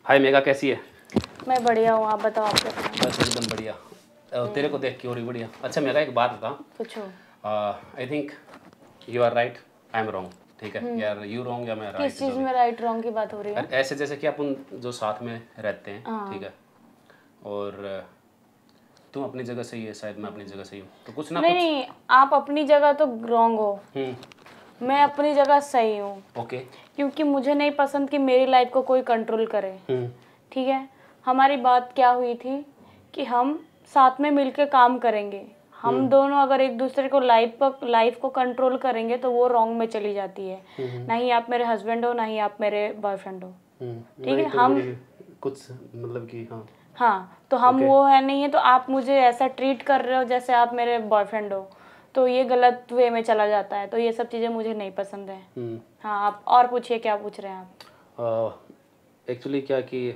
हाय mega, कैसी है? मैं बढ़िया हूँ, आप बताओ आप कैसे हैं? बस एकदम बढ़िया। तेरे को देख के और भी बढ़िया। अच्छा मेगा, एक बात बता। पूछो। I think you are right, I am wrong. ठीक है यार, यू रॉन्ग या मैं राइट। किस चीज़ में राइट रॉन्ग की बात हो रही है? ऐसे जैसे कि अपन जो साथ में रहते हैं, हाँ। ठीक है, और तुम अपनी जगह सही है, शायद मैं अपनी जगह सही हूँ, तो कुछ ना नहीं कुछ। नहीं, आप अपनी जगह तो रॉन्ग हो, मैं अपनी जगह सही हूँ। ओके। क्योंकि मुझे नहीं पसंद कि मेरी लाइफ को कोई कंट्रोल करे। ठीक है, हमारी बात क्या हुई थी कि हम साथ में मिलके काम करेंगे। हम दोनों अगर एक दूसरे को लाइफ को कंट्रोल करेंगे तो वो रॉन्ग में चली जाती है। ना ही आप मेरे हस्बैंड हो, ना ही आप मेरे बॉयफ्रेंड हो। ठीक है, तो हम कुछ मतलब कि हाँ, तो हम वो है नहीं है, तो आप मुझे ऐसा ट्रीट कर रहे हो जैसे आप मेरे बॉयफ्रेंड हो, तो ये गलत वे में चला जाता है। तो ये सब चीज़ें मुझे नहीं पसंद है। हाँ, आप और पूछिए, क्या पूछ रहे हैं आप? एक्चुअली क्या कि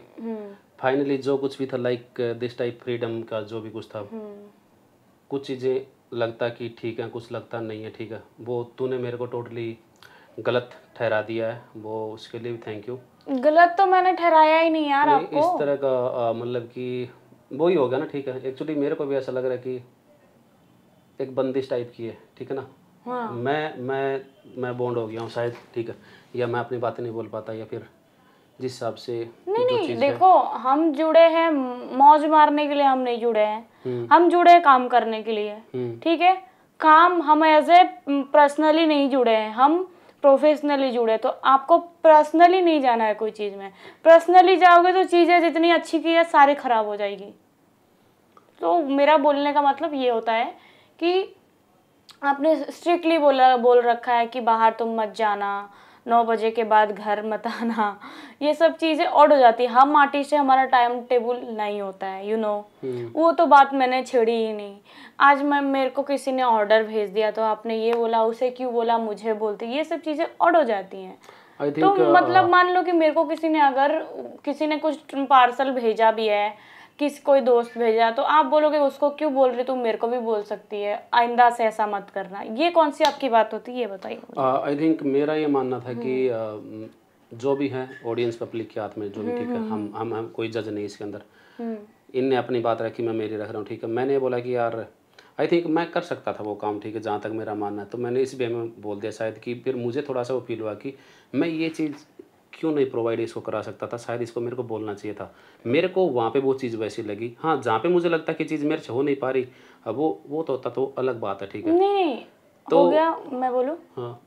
फाइनली जो कुछ भी था, लाइक दिस टाइप फ्रीडम का जो भी कुछ था, कुछ चीज़ें लगता कि ठीक है, कुछ लगता नहीं है। ठीक है, वो तूने मेरे को टोटली गलत ठहरा दिया है, वो उसके लिए भी थैंक यू। गलत तो मैंने ठहराया ही नहीं यार नहीं, आपको। इस तरह का मतलब कि वो ही हो गया ना। ठीक है, एक्चुअली मेरे को भी ऐसा लग रहा है कि एक बंदिश टाइप की है। ठीक है ना। हाँ। मैं बॉन्ड हो गया हूँ शायद। ठीक है, या मैं अपनी बातें नहीं बोल पाता, या फिर जिस हिसाब से नहीं जो नहीं, चीज़ है। देखो, हम जुड़े हैं मौज मारने के लिए, हम नहीं जुड़े हैं। हम जुड़े हैं काम करने के लिए। ठीक है, काम हम एज ए पर्सनली नहीं जुड़े हैं, हम प्रोफेशनली जुड़े। तो आपको पर्सनली नहीं जाना है कोई चीज़ में। पर्सनली जाओगे तो चीज़ें जितनी अच्छी की है सारी खराब हो जाएगी। तो मेरा बोलने का मतलब ये होता है कि आपने स्ट्रिक्टली बोल रखा है कि बाहर तुम मत जाना, 9 बजे के बाद घर मत आना। ये सब चीज़ें ऑड हो जाती है। हम आर्टिस्ट से हमारा टाइम टेबल नहीं होता है, यू नो। वो तो बात मैंने छेड़ी ही नहीं। आज मेरे को किसी ने ऑर्डर भेज दिया तो आपने ये बोला, उसे क्यों बोला, मुझे बोलते, ये सब चीज़ें ऑड हो जाती हैं। तो मतलब मान लो कि मेरे को किसी ने कुछ पार्सल भेजा भी है, कोई दोस्त भेजा, तो आप बोलोगे उसको क्यों बोल रही, तुम मेरे को भी बोल सकती है, आइंदा से ऐसा मत करना। ये कौन सी आपकी बात होती है, ये बताइए। आई थिंक मेरा ये मानना था कि जो भी है ऑडियंस पब्लिक के हाथ में, जो भी। ठीक है, हम कोई जज नहीं इसके अंदर। इनने अपनी बात रखी, मैं मेरी रख रहा हूँ। ठीक है, मैंने बोला कि यार आई थिंक मैं कर सकता था वो काम। ठीक है, जहाँ तक मेरा मानना है, तो मैंने इस वे में बोल दिया शायद कि फिर मुझे थोड़ा सा वो फील हुआ कि मैं ये चीज़ क्यों नहीं प्रोवाइड इसको करा सकता था। शायद इसको मेरे को बोलना चाहिए था। मेरे को वहाँ पे वो चीज़ वैसी लगी। हाँ, जहाँ पे मुझे लगता कि चीज़ मेरे से हो नहीं पा रही, अब वो तो होता तो अलग बात है। ठीक है, नहीं तो हो गया, मैं बोलूँ। हाँ,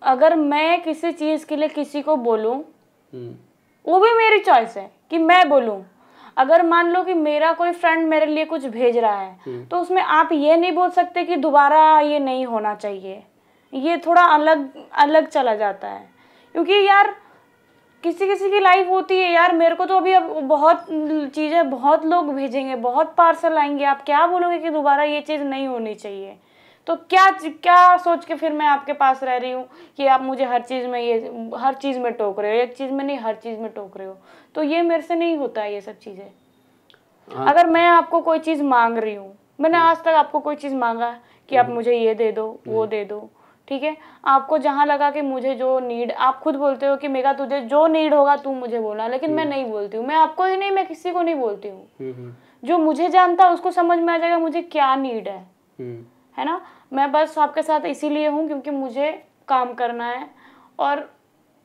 अगर मैं किसी चीज़ के लिए किसी को बोलूँ, वो भी मेरी चॉइस है कि मैं बोलूँ। अगर मान लो कि मेरा कोई फ्रेंड मेरे लिए कुछ भेज रहा है, तो उसमें आप ये नहीं बोल सकते कि दोबारा ये नहीं होना चाहिए। ये थोड़ा अलग अलग चला जाता है, क्योंकि यार किसी किसी की लाइफ होती है यार। मेरे को तो अभी अब बहुत चीज़ें, बहुत लोग भेजेंगे, बहुत पार्सल आएंगे, आप क्या बोलोगे कि दोबारा ये चीज़ नहीं होनी चाहिए। तो क्या क्या सोच के फिर मैं आपके पास रह रही हूँ कि आप मुझे हर चीज़ में टोक रहे हो, एक चीज़ में नहीं हर चीज़ में टोक रहे हो। तो ये मेरे से नहीं होता है ये सब चीज़ें। अगर मैं आपको कोई चीज़ मांग रही हूँ, मैंने आज तक आपको कोई चीज़ मांगा कि आप मुझे ये दे दो, वो दे दो, ठीक है। आपको जहाँ लगा कि मुझे जो नीड, आप खुद बोलते हो कि मेगा तुझे जो नीड होगा तू मुझे बोलना, लेकिन मैं नहीं बोलती हूँ। मैं आपको ही नहीं, मैं किसी को नहीं बोलती हूँ। जो मुझे जानता है उसको समझ में आ जाएगा मुझे क्या नीड है ना। मैं बस आपके साथ इसीलिए हूँ क्योंकि मुझे काम करना है, और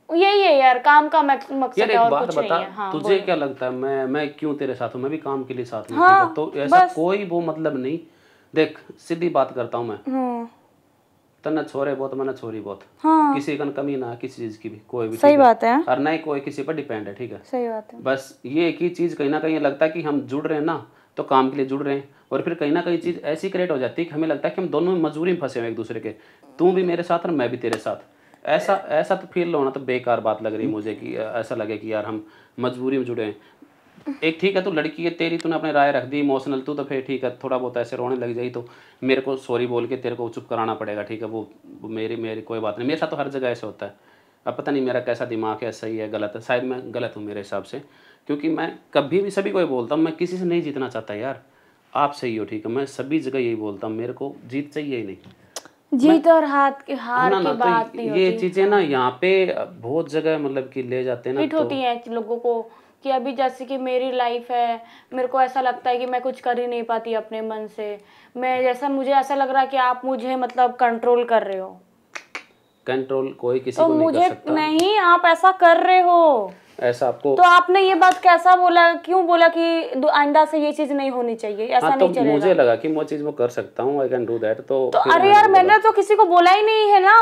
यही है यार, काम का मकसद है, और कुछ नहीं है। हाँ, तुझे क्या लगता है मैं क्यों तेरे साथ हूँ? मैं भी काम के लिए साथ हूँ। हाँ, ठीक है, तो ऐसा कोई वो मतलब नहीं। देख, सीधी बात करता हूँ मैं। तना छोरे बहुत, मैंने छोरी बहुत। हाँ, किसी का कमी ना किसी चीज की भी, कोई भी। सही बात है। और ना ही कोई किसी पर डिपेंड है। ठीक है, सही बात है। बस ये एक ही चीज कहीं ना कहीं लगता है कि हम जुड़ रहे हैं ना, तो काम के लिए जुड़ रहे हैं, और फिर कहीं ना कहीं चीज ऐसी क्रिएट हो जाती है कि हमें लगता है कि हम दोनों मजबूरी में फंसे हुए एक दूसरे के। तू भी मेरे साथ और मैं भी तेरे साथ। ऐसा ऐसा तो फील होना तो बेकार बात लग रही है मुझे, कि ऐसा लगे कि यार हम मजबूरी में जुड़े हैं। एक ठीक है, तू लड़की है, तेरी तूने अपने राय रख दी इमोशनल, तू तो फिर ठीक है, थोड़ा बहुत ऐसे रोने लग जाए तो मेरे को सॉरी बोल के तेरे को चुप कराना पड़ेगा। ठीक है, वो मेरी कोई बात नहीं। मेरे साथ तो हर जगह ऐसे होता है। अब पता नहीं मेरा कैसा दिमाग है, सही है गलत है, शायद मैं गलत हूँ मेरे हिसाब से, क्योंकि मैं कभी भी सभी को ही बोलता हूँ मैं किसी से नहीं जीतना चाहता यार। आप सही हो, ठीक है, मैं सभी जगह यही बोलता हूँ, मेरे को जीत चाहिए ही नहीं। जीत और हार की बात नहीं ये चीजें ना यहाँ पे बहुत जगह मतलब कि ले जाते हैं ना, हिट होती है लोगों को कि अभी जैसे कि मेरी लाइफ है, मेरे को ऐसा लगता है कि मैं कुछ कर ही नहीं पाती अपने मन से, मुझे ऐसा लग रहा है कि आप मुझे मतलब कंट्रोल कर रहे हो। कंट्रोल कोई किसी तो को नहीं मुझे कर सकता। नहीं, आप ऐसा कर रहे हो ऐसा आपको। तो आपने ये बात कैसा बोला, क्यों बोला कि आइंदा से ये चीज नहीं होनी चाहिए, ऐसा नहीं चलेगा। मुझे लगा कि वो चीज वो कर सकता हूँ, आई कैन डू दैट। तो अरे यार मैंने तो किसी को बोला ही नहीं है ना,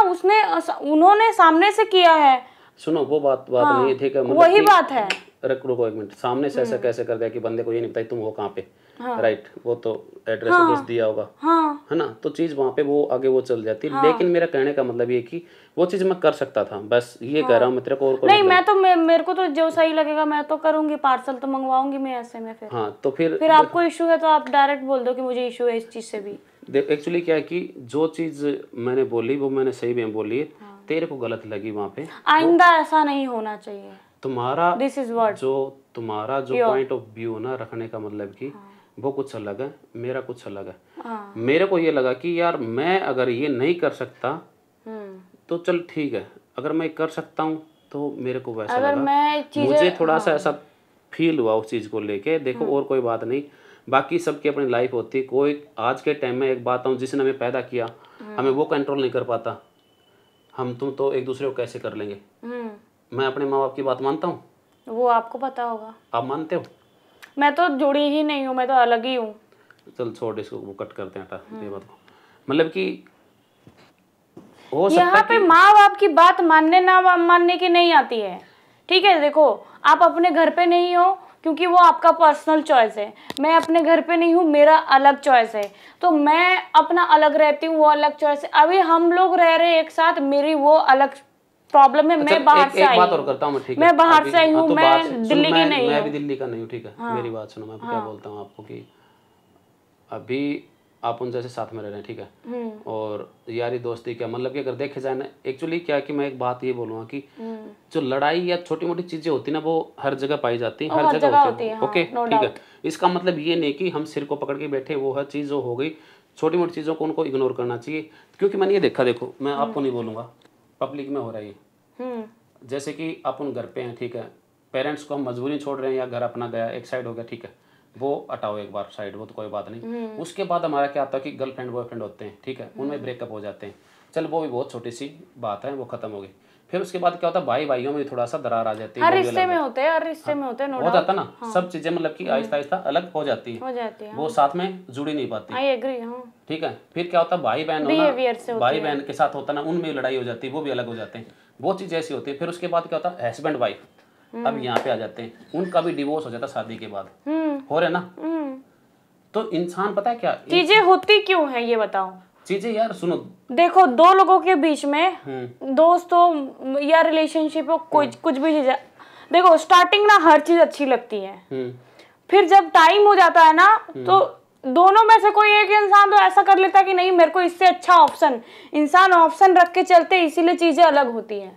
उन्होंने सामने से किया है। सुनो वो बात नहीं है, ठीक है, मतलब वही बात है। रुको एक मिनट, सामने से ऐसा कैसे कर दिया कि बंदे को ये नहीं पता तुम हो कहाँ पे, राइट, वो तो एड्रेस दिया होगा, है ना, तो चीज वहाँ पे वो आगे वो चल जाती है। लेकिन मेरा कहने का मतलब ये कि वो चीज मैं कर सकता था, बस ये कह रहा हूँ मैं तेरे को। और नहीं, मैं तो मेरे को तो जो सही लगेगा मैं तो करूंगी, पार्सल तो मंगवाऊंगी मैं ऐसे में। फिर तो फिर आपको इशू है तो आप डायरेक्ट बोल दो कि मुझे इशू है इस चीज से भी। देख एक्चुअली क्या है कि जो चीज मैंने बोली वो मैंने सही में बोली है, तेरे को गलत लगी वहाँ पे। आइंदा ऐसा नहीं होना चाहिए। तुम्हारा दिस इज व्हाट तुम्हारा जो पॉइंट ऑफ व्यू ना रखने का मतलब कि वो कुछ अलग है, मेरा कुछ अलग है। मेरे को ये लगा कि यार मैं अगर ये नहीं कर सकता तो चल ठीक है, अगर मैं कर सकता हूँ तो मेरे को वैसा लगा। मुझे थोड़ा सा ऐसा फील हुआ उस चीज़ को लेके। देखो और कोई बात नहीं, बाकी सबकी अपनी लाइफ होती है। कोई आज के टाइम में एक बात हूँ, जिसने हमें पैदा किया हमें वो कंट्रोल नहीं कर पाता, हम तुम तो एक दूसरे को कैसे कर लेंगे। मैं अपने माँ बाप की बात मानता हूँ, वो आपको पता होगा। आप मानते हो? मैं तो जुड़ी ही नहीं हूँ, मैं तो अलग ही हूँ। चल छोड़ इसको, वो कट करते हैं, हटा ये बात को। मतलब कि हो सकता यहाँ पे माँ बाप की बात मानने ना मानने की नहीं आती है, ठीक है। देखो आप अपने घर पे नहीं हो क्योंकि वो आपका पर्सनल चॉइस है, मैं अपने घर पे नहीं हूँ, मेरा अलग चॉइस है, तो मैं अपना अलग रहती हूँ, वो अलग चॉइस है। अभी हम लोग रह रहे एक साथ, मेरी वो अलग प्रॉब्लम है। मैं बाहर से आई हूँ, एक बात और करता हूँ मैं, ठीक है, मैं बाहर से आई हूँ, मैं दिल्ली की नहीं हूँ। मैं भी दिल्ली का नहीं हूँ, ठीक है। मेरी बात सुनो, मैं क्या बोलता हूँ आपको कि अभी आप उन जैसे साथ में रह रहे हैं, ठीक है, और यारी दोस्ती क्या मतलब कि अगर देखे जाए ना, एक्चुअली क्या है कि मैं एक बात ये बोलूँगा कि जो लड़ाई या छोटी मोटी चीजें होती है ना, वो हर जगह पाई जाती है, हर जगह होती है। ओके ठीक है, इसका मतलब ये नहीं कि हम सिर को पकड़ के बैठे, वो हर चीज़ जो हो गई, छोटी मोटी चीज़ों को उनको इग्नोर करना चाहिए। क्योंकि मैंने ये देखा, देखो मैं आपको नहीं बोलूँगा, पब्लिक में हो रहा है। जैसे कि अपन घर पे हैं, ठीक है, पेरेंट्स को हम मजबूरी छोड़ रहे हैं या घर अपना गया, एक साइड हो गया, ठीक है, वो हटाओ एक बार साइड, वो तो कोई बात नहीं। उसके बाद हमारा क्या आता है कि गर्लफ्रेंड बॉयफ्रेंड होते हैं, ठीक है, उनमें ब्रेकअप हो जाते हैं, चल वो भी बहुत छोटी सी बात है, वो खत्म हो गई। फिर उसके बाद क्या होता है, भाई भाइयों में थोड़ा सा दरार आ जाती है, हर रिश्ते में होते हैं, हर रिश्ते में होते हैं, हो जाता ना। सब चीजें मतलब कि आहिस्ता आहिस्ता अलग हो जाती है, वो साथ में जुड़ी नहीं पाती। आई एग्री, ठीक है। फिर क्या होता है, भाई बहन होना, भाई बहन के साथ होता ना, उनमें लड़ाई हो जाती है, वो भी अलग हो जाते हैं, वो चीज ऐसी होती है। फिर उसके बाद क्या होता है, हस्बैंड वाइफ अब यहाँ पे आ जाते हैं, उनका भी डिवोर्स हो जाता है शादी के बाद, हो रहे ना। तो इंसान पता है क्या चीजें होती क्यों है, ये बताओ। चीजें यार सुनो, देखो दो लोगों के बीच में दोस्त हो या रिलेशनशिप हो, कुछ भी चीज है, देखो स्टार्टिंग ना हर चीज अच्छी लगती है, फिर जब टाइम हो जाता है ना, तो दोनों में से कोई एक इंसान तो ऐसा कर लेता है कि नहीं मेरे को इससे अच्छा ऑप्शन, इंसान ऑप्शन रख के चलते, इसीलिए चीजें अलग होती हैं।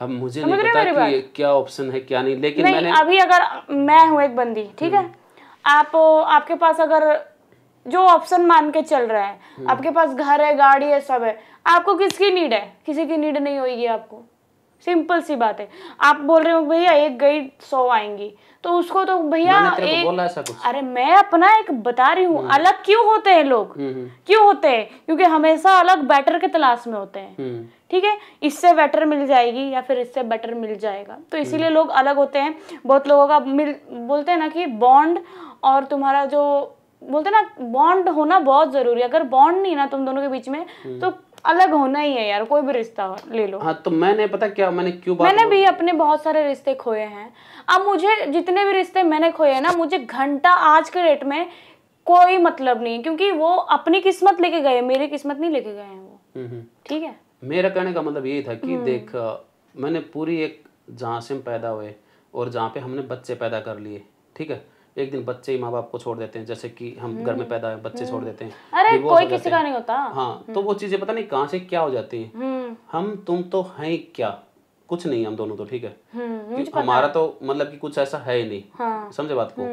अब मुझे नहीं पता कि क्या ऑप्शन है क्या नहीं, लेकिन मैंने अभी अगर मैं हूँ एक बंदी, ठीक है, आपके पास अगर जो ऑप्शन मान के चल रहा है, आपके पास घर है, गाड़ी है, सब है, आपको किसकी नीड है? किसी की नीड नहीं होगी आपको, सिंपल सी बात है। आप बोल रहे हो भैया एक गई 100 आएंगी, तो उसको तो भैया अरे मैं अपना एक बता रही हूँ, अलग क्यों होते हैं लोग, क्यों होते हैं? क्योंकि हमेशा अलग बेटर के तलाश में होते हैं, ठीक है, इससे बेटर मिल जाएगी या फिर इससे बेटर मिल जाएगा, तो इसीलिए लोग अलग होते हैं। बहुत लोगों का बोलते हैं ना कि बॉन्ड और तुम्हारा जो बोलते हैं ना, बॉन्ड होना बहुत जरूरी है। अगर बॉन्ड नहीं ना तुम दोनों के बीच में, तो अलग होना ही है यार, कोई भी रिश्ता ले लो। हाँ, तो मैंने पता क्या मैंने भी अपने बहुत सारे रिश्ते खोए हैं। अब मुझे जितने भी रिश्ते मैंने खोए हैं ना, मुझे घंटा आज के डेट में कोई मतलब नहीं, क्योंकि वो अपनी किस्मत लेके गए, मेरी किस्मत नहीं लेके गए हैं वो, ठीक है। मेरा कहने का मतलब यही था कि देख, मैंने पूरी एक जहाँ से हम पैदा हुए और जहाँ पे हमने बच्चे पैदा कर लिए, ठीक है, एक दिन बच्चे ही माँ बाप को छोड़ देते हैं, जैसे कि हम घर में पैदा हुए बच्चे छोड़ देते हैं, अरे कोई किसी का नहीं होता। हाँ, तो वो चीजें पता नहीं कहाँ से क्या हो जाती है। हम तुम तो हैं क्या, कुछ नहीं, हम दोनों तो ठीक है, हमारा तो मतलब कि कुछ ऐसा है ही नहीं, समझे बात को।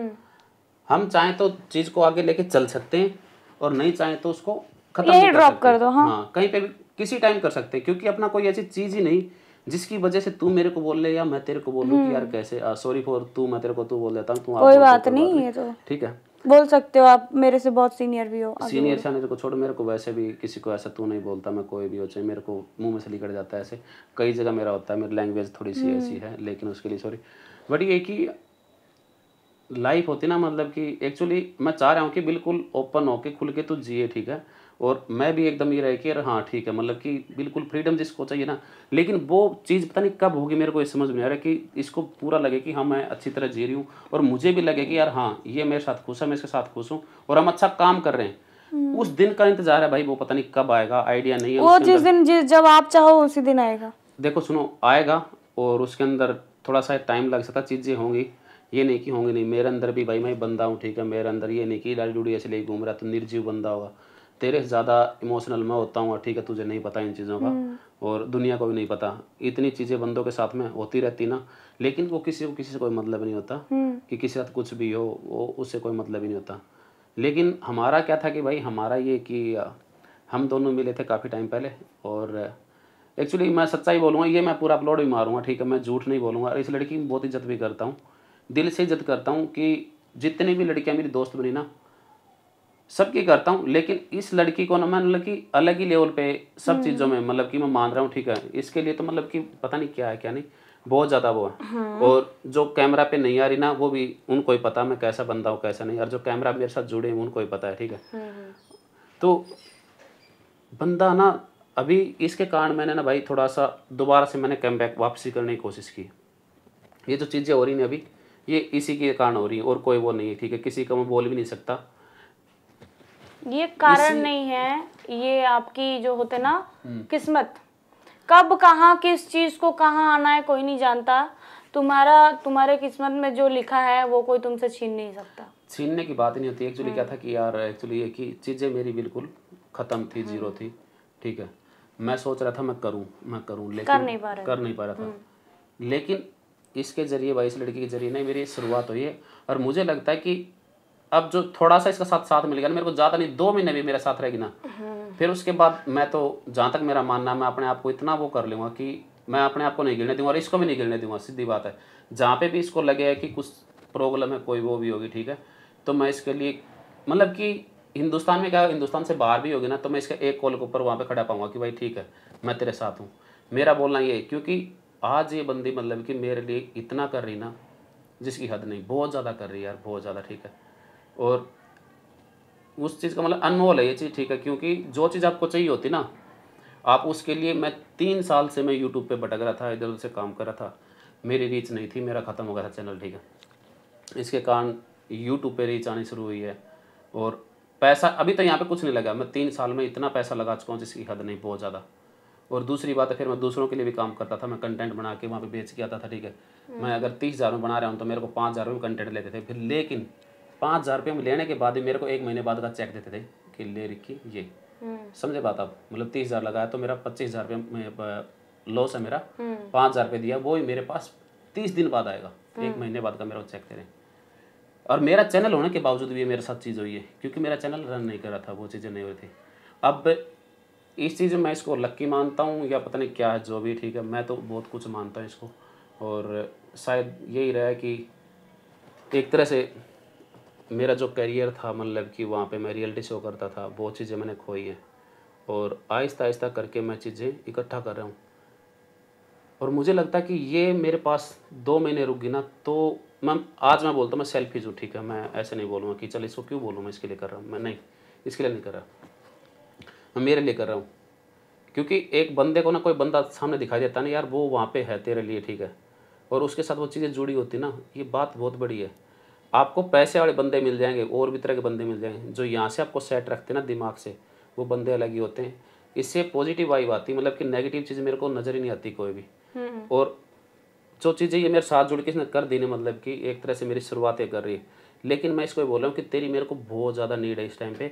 हम चाहें तो चीज को आगे लेके चल सकते हैं और नहीं चाहें तो उसको खत्म यही नहीं ड्रॉप सकते। कर दो। हाँ हाँ, कहीं पे भी किसी टाइम कर सकते हैं, क्योंकि अपना कोई ऐसी चीज ही नहीं जिसकी वजह से तू मेरे को बोल ले या मैं तेरे को बोलूँ कि यार कैसे, सॉरी फॉर तू, मैं तेरे को तू बोल देता हूँ, तू आप कोई बोलते हो, बात कोई बात नहीं, नहीं, ये तो ठीक है। बोल सकते हो आप, मेरे से बहुत सीनियर भी हो, आगे सीनियर बोलो। शानियर को छोड़, मेरे को वैसे भी किसी को ऐसा तू नहीं बोलता, मैं कोई भी हो, चाहे मेरे को मुंह में से निकल जाता है ऐसे, कई जगह मेरा होता है, मेरी लैंग्वेज थोड़ी सी ऐसी है, लेकिन उसके लिए सॉरी। बट ये कि लाइफ होती ना, मतलब कि एक्चुअली मैं चाह रहा हूँ कि बिल्कुल ओपन होके खुल के तू जिए, ठीक है। और मैं भी एकदम ये रहे कि यार हाँ ठीक है, मतलब कि बिल्कुल फ्रीडम जिसको चाहिए ना, लेकिन वो चीज़ पता नहीं कब होगी, मेरे को ये समझ में नहीं आ रहा कि इसको पूरा लगे कि हाँ मैं अच्छी तरह जी रही हूँ, और मुझे भी लगे कि यार हाँ ये मेरे साथ खुश है, मैं इसके साथ खुश हूँ, और हम अच्छा काम कर रहे हैं। उस दिन का इंतजार है भाई, वो पता नहीं कब आएगा, आइडिया नहीं है वो उसके जिस अंदर। दिन जब आप चाहो उसी दिन आएगा। देखो सुनो, आएगा, और उसके अंदर थोड़ा सा टाइम लग सकता, चीज़ें होंगी, ये नहीं कि होंगी नहीं। मेरे अंदर भी भाई मैं बंदा हूँ, ठीक है, मेरे अंदर ये नहीं कि डाली डूडी ऐसे ले घूम रहा तो निर्जीव बंदा होगा। तेरे से ज़्यादा इमोशनल मैं होता हूँ, ठीक है, तुझे नहीं पता इन चीज़ों का, और दुनिया को भी नहीं पता। इतनी चीज़ें बंदों के साथ में होती रहती ना, लेकिन वो किसी को किसी से कोई मतलब नहीं होता, कि किसी के साथ कुछ भी हो, वो उससे कोई मतलब ही नहीं होता। लेकिन हमारा क्या था कि भाई हमारा ये कि हम दोनों मिले थे काफ़ी टाइम पहले, और एक्चुअली मैं सच्चाई बोलूँगा, ये मैं पूरा अपलोड भी मारूंगा, ठीक है, मैं झूठ नहीं बोलूँगा। इस लड़की की बहुत इज्जत भी करता हूँ, दिल से इज्जत करता हूँ, कि जितनी भी लड़कियाँ मेरी दोस्त बनी ना, सबकी करता हूँ, लेकिन इस लड़की को ना मैं मतलब कि अलग ही लेवल पे सब चीज़ों में, मतलब कि मैं मान रहा हूँ, ठीक है। इसके लिए तो मतलब कि पता नहीं क्या है क्या नहीं, बहुत ज़्यादा वो है। और जो कैमरा पे नहीं आ रही ना, वो भी उनको ही पता मैं कैसा बंदा हूँ कैसा नहीं, और जो कैमरा मेरे साथ जुड़े हैं उनको ही पता है, ठीक है। तो बंदा ना, अभी इसके कारण मैंने ना भाई थोड़ा सा दोबारा से मैंने कम बैक वापसी करने की कोशिश की। ये जो चीज़ें हो रही हैं अभी, ये इसी के कारण हो रही है, और कोई वो नहीं है, ठीक है, किसी को मैं बोल भी नहीं सकता। ये कारण नहीं है, ये आपकी जो होते ना किस्मत, कब कहाँ किस चीज को कहाँ आना है कोई नहीं जानता। तुम्हारे किस्मत में जो लिखा है वो कोई तुमसे छीन नहीं सकता। छीनने की बात ही नहीं होती। एक्चुअली क्या था कि यार, एक्चुअली ये कि चीज़ें मेरी बिल्कुल ख़त्म थी, जीरो थी, ठीक है। मैं सोच रहा था मैं करूँ, लेकिन कर नहीं पा रहा था। लेकिन इसके ज़रिए भाई, इस लड़की के ज़रिए नहीं, मेरी शुरुआत हुई है, और मुझे लगता है कि अब जो थोड़ा सा इसका साथ मिल गया ना, मेरे को ज़्यादा नहीं, 2 महीने भी मेरे साथ रहेगी ना, फिर उसके बाद मैं तो, जहाँ तक मेरा मानना है, मैं अपने आप को इतना वो कर लूँगा कि मैं अपने आप को नहीं गिरने दूंगा, और इसको भी नहीं गिरने दूंगा, सीधी बात है। जहाँ पे भी इसको लगे कि कुछ प्रॉब्लम है, कोई वो भी होगी, ठीक है, तो मैं इसके लिए, मतलब कि हिंदुस्तान में क्या, हिंदुस्तान से बाहर भी होगी ना, तो मैं इसके एक कॉल के ऊपर वहाँ पे खड़ा पाऊंगा कि भाई ठीक है, मैं तेरे साथ हूँ। मेरा बोलना ये है, क्योंकि आज ये बंदी मतलब कि मेरे लिए इतना कर रही ना, जिसकी हद नहीं, बहुत ज़्यादा कर रही है यार, बहुत ज़्यादा, ठीक है। और उस चीज़ का मतलब अनमोल है ये चीज़, ठीक है, क्योंकि जो चीज़ आपको चाहिए होती ना, आप उसके लिए, मैं 3 साल से मैं यूट्यूब पे भटक रहा था, इधर उधर से काम कर रहा था, मेरी रीच नहीं थी, मेरा ख़त्म हो गया था चैनल, ठीक है। इसके कारण यूट्यूब पे रीच आनी शुरू हुई है, और पैसा अभी तो यहाँ पे कुछ नहीं लगा, मैं 3 साल में इतना पैसा लगा चुका हूँ जिसकी हद नहीं, बहुत ज़्यादा। और दूसरी बात है, फिर मैं दूसरों के लिए भी काम करता था, मैं कंटेंट बना के वहाँ पे बेच के आता था, ठीक है। मैं अगर 30,000 में बना रहा हूँ तो मेरे को 5,000 में कंटेंट लेते थे फिर, लेकिन 5,000 रुपये में लेने के बाद ही मेरे को 1 महीने बाद का चेक देते थे कि ले रिक्की ये, समझे बात आप, मतलब 30,000 लगाया तो मेरा 25,000 रुपये में लॉस है मेरा, 5,000 रुपये दिया, वो ही मेरे पास 30 दिन बाद आएगा, 1 महीने बाद का मेरा चेक दे रहे हैं। और मेरा चैनल होने के बावजूद भी मेरे साथ चीज़ हुई है, क्योंकि मेरा चैनल रन नहीं कर रहा था, वो चीज़ें नहीं हुई थी। अब इस चीज़ में मैं इसको लक्की मानता हूँ या पता नहीं क्या है, जो भी, ठीक है, मैं तो बहुत कुछ मानता हूँ इसको, और शायद यही रहा कि एक तरह से मेरा जो करियर था, मतलब कि वहाँ पे मैं रियलिटी शो करता था, बहुत चीज़ें मैंने खोई हैं, और आहिस्ता आहिस्ता करके मैं चीज़ें इकट्ठा कर रहा हूँ। और मुझे लगता है कि ये मेरे पास 2 महीने रुक गई ना, तो मैं बोलता हूँ मैं सेल्फिश हूँ, ठीक है, मैं ऐसे नहीं बोलूँगा कि चल इसको क्यों बोलूँ, मैं इसके लिए कर रहा हूँ, मैं नहीं, इसके लिए नहीं कर रहा, मैं मेरे लिए कर रहा हूँ। क्योंकि एक बंदे को ना, कोई बंदा सामने दिखाई देता ना यार, वो वहाँ पे है तेरे लिए, ठीक है, और उसके साथ वो चीज़ें जुड़ी होती ना, ये बात बहुत बड़ी है। आपको पैसे वाले बंदे मिल जाएंगे, और भी तरह के बंदे मिल जाएंगे, जो यहाँ से आपको सेट रखते ना दिमाग से, वो बंदे अलग ही होते हैं। इससे पॉजिटिव वाइब आती, मतलब कि नेगेटिव चीज़ मेरे को नज़र ही नहीं आती कोई भी। और जो चीज़ें ये मेरे साथ जुड़ के इसने कर दी ना, मतलब कि एक तरह से मेरी शुरुआतें कर रही है। लेकिन मैं इसको बोल रहा हूँ कि तेरी मेरे को बहुत ज़्यादा नीड है इस टाइम पे।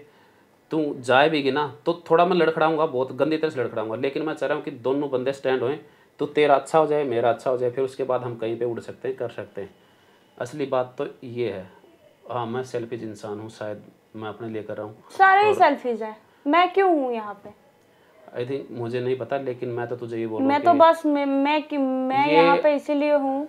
तू जाए भी ना तो थोड़ा मैं लड़खड़ाऊँगा, बहुत गंदी तरह से लड़खड़ाऊँगा, लेकिन मैं चाह रहा हूँ कि दोनों बंदे स्टैंड होएं, तो तेरा अच्छा हो जाए, मेरा अच्छा हो जाए, फिर उसके बाद हम कहीं पे उड़ सकते हैं, कर सकते हैं। असली बात तो ये है। हाँ, मैं सेल्फिश इंसान हूँ, शायद मैं अपने लिए कर रहा हूँ। सारे ही सेल्फिश हैं, मैं क्यों हूँ यहाँ पे? आई थिंक मुझे नहीं पता, लेकिन मैं तो तुझे ये बोलूँ मैं तो बस मैं यहाँ पे इसीलिए हूँ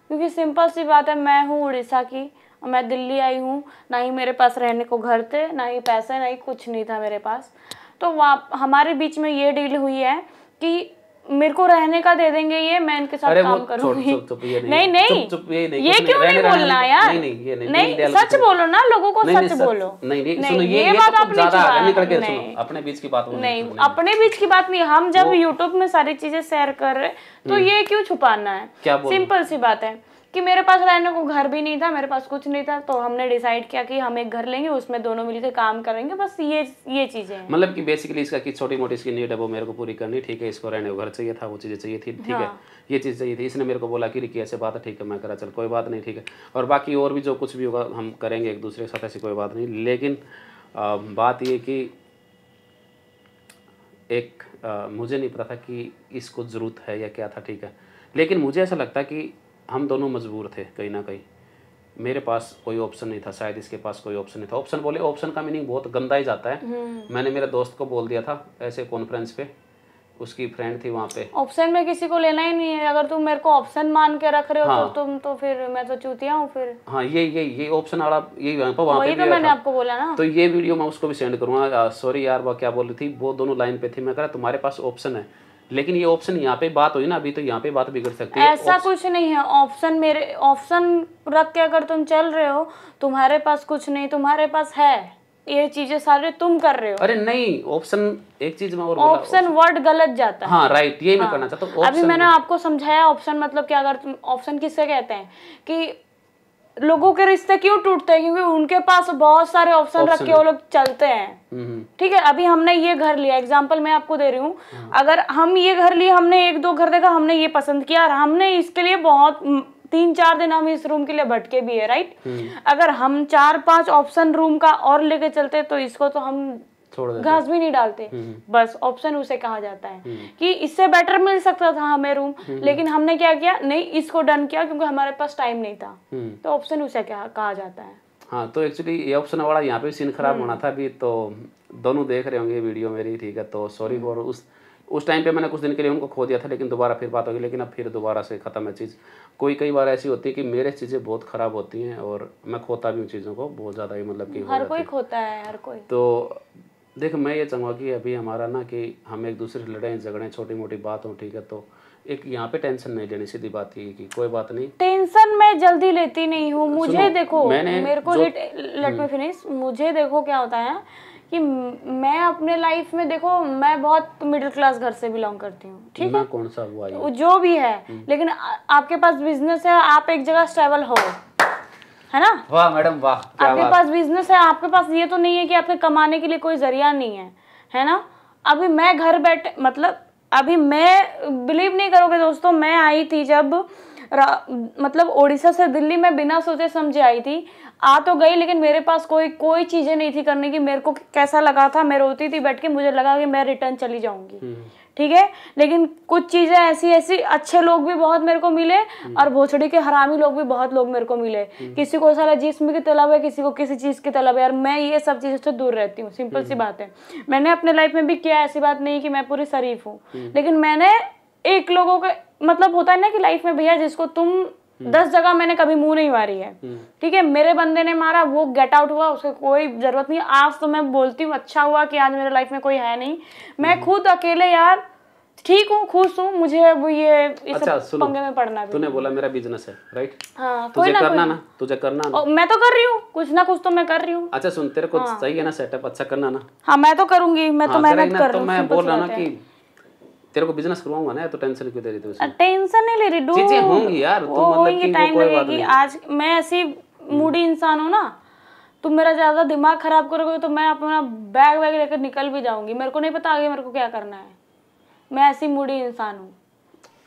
क्योंकि सिंपल सी बात है, मैं हूँ उड़ीसा की और मैं दिल्ली आई हूँ। ना ही मेरे पास रहने को घर थे, ना ही पैसे, ना ही कुछ नहीं था मेरे पास। तो हमारे बीच में ये डील हुई है कि मेरे को रहने का दे देंगे, ये मैं इनके साथ काम करूंगी। ये क्यों नहीं बोलना यार? नहीं, सच बोलो ना, लोगों को सच बोलो। नहीं, ये बात आप ज्यादा निकल के सुनो, अपने बीच की बात नहीं, अपने बीच की बात नहीं। हम जब यूट्यूब में सारी चीजें शेयर कर रहे तो ये क्यों छुपाना है? सिंपल सी बात है कि मेरे पास रहने को घर भी नहीं था, मेरे पास कुछ नहीं था, तो हमने डिसाइड किया कि हम एक घर लेंगे, उसमें दोनों मिलकर काम करेंगे। बस ये चीजें हैं। मतलब कि बेसिकली इसका कि छोटी मोटी इसकी नीड है वो मेरे को पूरी करनी, ठीक है। इसको रहने को घर चाहिए था, वो चीज़ें चाहिए थी, ठीक है, ये चीज़ चाहिए थी। इसने मेरे को बोला कि रिकी ऐसे बात है, ठीक है, मैं करा, चल कोई बात नहीं, ठीक है। और बाकी और भी जो कुछ भी होगा हम करेंगे एक दूसरे के साथ, ऐसी कोई बात नहीं। लेकिन बात ये कि एक मुझे नहीं पता था कि इसको ज़रूरत है या क्या था, ठीक है। लेकिन मुझे ऐसा लगता कि हम दोनों मजबूर थे कहीं ना कहीं। मेरे पास कोई ऑप्शन नहीं था, शायद इसके पास कोई ऑप्शन नहीं था। ऑप्शन बोले, ऑप्शन का मीनिंग बहुत गंदा ही जाता है। मैंने मेरे दोस्त को बोल दिया था ऐसे कॉन्फ्रेंस पे, उसकी फ्रेंड थी वहाँ पे। ऑप्शन में किसी को लेना ही नहीं है। अगर तुम मेरे को ऑप्शन मान के रख रहे हो तो तुम तो फिर मैं तो चूतिया हूँ फिर। हाँ, ये ऑप्शन वाला यही वहाँ पे तो मैंने आपको बोला ना। तो ये वीडियो मैं उसको भी सेंड करूँगा। सॉरी यार, वो क्या बोल रही थी, वो दोनों लाइन पे थी। मैं कह रहा तुम्हारे पास ऑप्शन है, लेकिन ये ऑप्शन यहाँ पे बात हुई ना अभी, तो यहाँ पे बात बिगड़ सकती है। ऐसा कुछ नहीं है। ऑप्शन रख के अगर तुम चल रहे हो, तुम्हारे पास कुछ नहीं, तुम्हारे पास है, ये चीजें सारे तुम कर रहे हो। अरे नहीं, ऑप्शन एक चीज में और ऑप्शन वर्ड गलत जाता है। हाँ राइट, यही मैं करना चाहता हूँ। अभी मैंने आपको समझाया ऑप्शन मतलब क्या। अगर तुम ऑप्शन किससे कहते हैं कि लोगों के रिश्ते क्यों टूटते हैं, क्योंकि उनके पास बहुत सारे ऑप्शन रख के वो लोग चलते हैं। ठीक है, अभी हमने ये घर लिया, एग्जांपल मैं आपको दे रही हूँ। अगर हम ये घर लिए, हमने 1-2 घर देखा, हमने ये पसंद किया और हमने इसके लिए बहुत 3-4 दिन हम इस रूम के लिए भटके भी है, राइट। अगर हम 4-5 ऑप्शन रूम का और लेके चलते तो इसको तो हम घास भी नहीं डालते। बस ऑप्शन उसे कहा जाता है कि इससे बेटर मिल सकता था हमें रूम, लेकिन हमने क्या किया, नहीं इसको डन किया क्योंकि हमारे पास टाइम नहीं था। तो ऑप्शन उसे कहा जाता है। हाँ, तो एक्चुअली ये ऑप्शन वाला यहाँ पे सीन खराब होना था। अभी तो दोनों देख रहे होंगे वीडियो मेरी, ठीक है। तो सॉरी फॉर उस टाइम पे मैंने कुछ दिन के लिए उनको खो दिया था, लेकिन दोबारा फिर बात होगी। लेकिन अब फिर दोबारा से ख़त्म है चीज़। कई बार ऐसी होती है कि मेरे चीज़ें बहुत ख़राब होती हैं और मैं खोता भी हूँ चीज़ों को बहुत ज़्यादा ही, मतलब कि हर कोई खोता है, हर कोई। तो देख, मैं ये चाहूँगा कि अभी हमारा ना कि हम एक दूसरे से लड़ें झगड़ें, छोटी मोटी बात हो, ठीक है। तो एक यहाँ पे टेंशन नहीं लेनी, सीधी बात ये कि कोई बात नहीं। टेंशन मैं जल्दी लेती नहीं हूँ। मुझे देखो, मेरे को लेट मी फिनिश। मुझे देखो क्या होता है कि मैं अपने लाइफ में, देखो मैं बहुत मिडिल क्लास घर से बिलोंग करती हूँ, ठीक है। कौन सा हुआ जो भी है, लेकिन आपके पास बिजनेस है, आप एक जगह स्टेबल हो, है ना। वाह मैडम वाह, आपके पास बिजनेस है, आपके पास ये तो नहीं है कि आपके कमाने के लिए कोई जरिया नहीं है ना। अभी मैं घर बैठे, मतलब अभी मैं, बिलीव नहीं करोगे दोस्तों, मैं आई थी जब मतलब उड़ीसा से दिल्ली में बिना सोचे समझे आई थी। आ तो गई, लेकिन मेरे पास कोई चीजें नहीं थी करने की। मेरे को कैसा लगा था, मैं रोती थी बैठ के, मुझे लगा कि मैं रिटर्न चली जाऊंगी, ठीक है। लेकिन कुछ चीजें ऐसी अच्छे लोग भी बहुत मेरे को मिले और भोसड़ी के हरामी लोग भी बहुत लोग मेरे को मिले। किसी को सारा जिस्म की तलब है, किसी को किसी चीज की तलब है, और मैं ये सब चीजों से दूर रहती हूँ। सिंपल सी बात है। मैंने अपने लाइफ में भी किया, ऐसी बात नहीं कि मैं पूरी शरीफ हूँ, लेकिन मैंने एक लोगों का, मतलब होता है ना कि लाइफ में भैया जिसको तुम 10 जगह, मैंने कभी मुंह नहीं मारी है, ठीक है। मेरे बंदे ने मारा, वो गेट आउट हुआ, उसको कोई जरूरत नहीं। आज तो मैं बोलती हूँ अच्छा हुआ कि आज मेरे लाइफ में कोई है नहीं। मैं खुद अकेले यार ठीक हूँ, खुश हूँ। मुझे अब ये पंगे में पड़ना भी। तूने बोला मेरा बिजनेस है, राइट। हाँ, तुझे करना ना। मैं तो कर रही हूँ, कुछ ना कुछ तो मैं कर रही हूँ। अच्छा सुन, तेरे को चाहिए ना सेटअप अच्छा करना ना। हाँ, मैं तो करूंगी, मैं तो मेहनत कर रही हूँ। तो मैं बोल रहा ना कि तेरे को बिजनेस करवाऊंगा ना, तो टेंशन क्यों दे रही थी? टेंशन नहीं ले रही, चीजें होंगी यार, तुम मतलब कि टाइम लगेगी। आज मैं ऐसी मूडी इंसान हूँ ना, तुम मेरा ज्यादा दिमाग खराब करोगे तो मैं अपना बैग वैग लेकर निकल भी जाऊंगी। मेरे को नहीं पता आगे मेरे को क्या करना है। मैं ऐसी मूडी इंसान हूँ,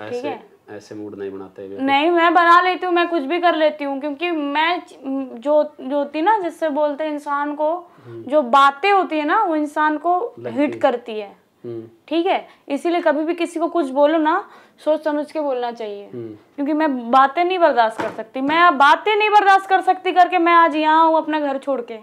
ठीक है। ऐसे मूड नहीं बनाते। नहीं, मैं बना लेती हूँ, मैं कुछ भी कर लेती हूँ, क्योंकि मैं जो होती ना, जिससे बोलते हैं इंसान को, जो बातें होती है ना, वो इंसान को हिट करती है, ठीक है। इसीलिए कभी भी किसी को कुछ बोलो ना, सोच समझ के बोलना चाहिए, क्योंकि मैं बातें नहीं बर्दाश्त कर सकती। मैं बातें नहीं बर्दाश्त कर सकती करके मैं आज यहाँ हूँ अपना घर छोड़ के,